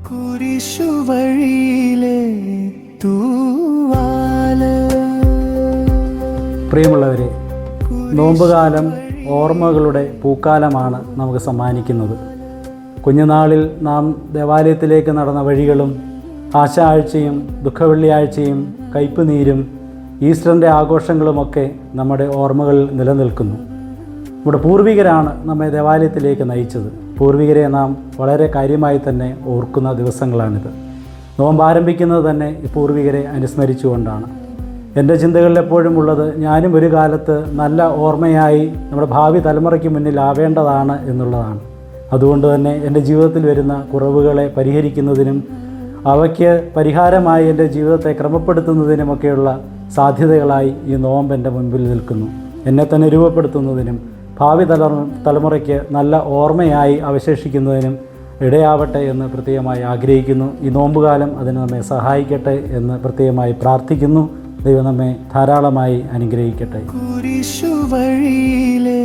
കുരിശുവഴിയിലെ തൂവാല. പ്രിയമുള്ളവരെ, നോമ്പുകാലം ഓർമ്മകളുടെ പൂക്കാലമാണ് നമുക്ക് സമ്മാനിക്കുന്നത്. കുഞ്ഞുനാളിൽ നാം ദേവാലയത്തിലേക്ക് നടന്ന വഴികളും ആശാഴ്ചയും ദുഃഖവെള്ളിയാഴ്ചയും കയ്പുനീരും ഈസ്റ്ററിൻ്റെ ആഘോഷങ്ങളുമൊക്കെ നമ്മുടെ ഓർമ്മകളിൽ നിലനിൽക്കുന്നു. നമ്മുടെ പൂർവികരാണ് നമ്മെ ദേവാലയത്തിലേക്ക് നയിച്ചത്. പൂർവികരെ നാം വളരെ കാര്യമായി തന്നെ ഓർക്കുന്ന ദിവസങ്ങളാണിത്. നോമ്പ് ആരംഭിക്കുന്നത് തന്നെ ഈ പൂർവികരെ അനുസ്മരിച്ചുകൊണ്ടാണ്. എൻ്റെ ചിന്തകളിൽ എപ്പോഴും ഉള്ളത്, ഞാനും ഒരു കാലത്ത് നല്ല ഓർമ്മയായി നമ്മുടെ ഭാവി തലമുറയ്ക്ക് മുന്നിലാവേണ്ടതാണ് എന്നുള്ളതാണ്. അതുകൊണ്ട് തന്നെ എൻ്റെ ജീവിതത്തിൽ വരുന്ന കുറവുകളെ പരിഹരിക്കുന്നതിനും അവയ്ക്ക് പരിഹാരമായി എൻ്റെ ജീവിതത്തെ ക്രമപ്പെടുത്തുന്നതിനുമൊക്കെയുള്ള സാധ്യതകളായി ഈ നോമ്പ് എൻ്റെ മുൻപിൽ നിൽക്കുന്നു. എന്നെ തന്നെ രൂപപ്പെടുത്തുന്നതിനും ഭാവി തലമുറയ്ക്ക് നല്ല ഓർമ്മയായി അവശേഷിക്കുന്നതിനും ഇടയാവട്ടെ എന്ന് പ്രത്യേകമായി ആഗ്രഹിക്കുന്നു. ഈ നോമ്പുകാലം അതിന് നമ്മെ സഹായിക്കട്ടെ എന്ന് പ്രത്യേകമായി പ്രാർത്ഥിക്കുന്നു. ദൈവം നമ്മെ ധാരാളമായി അനുഗ്രഹിക്കട്ടെ. കുരിശുവഴിയിലെ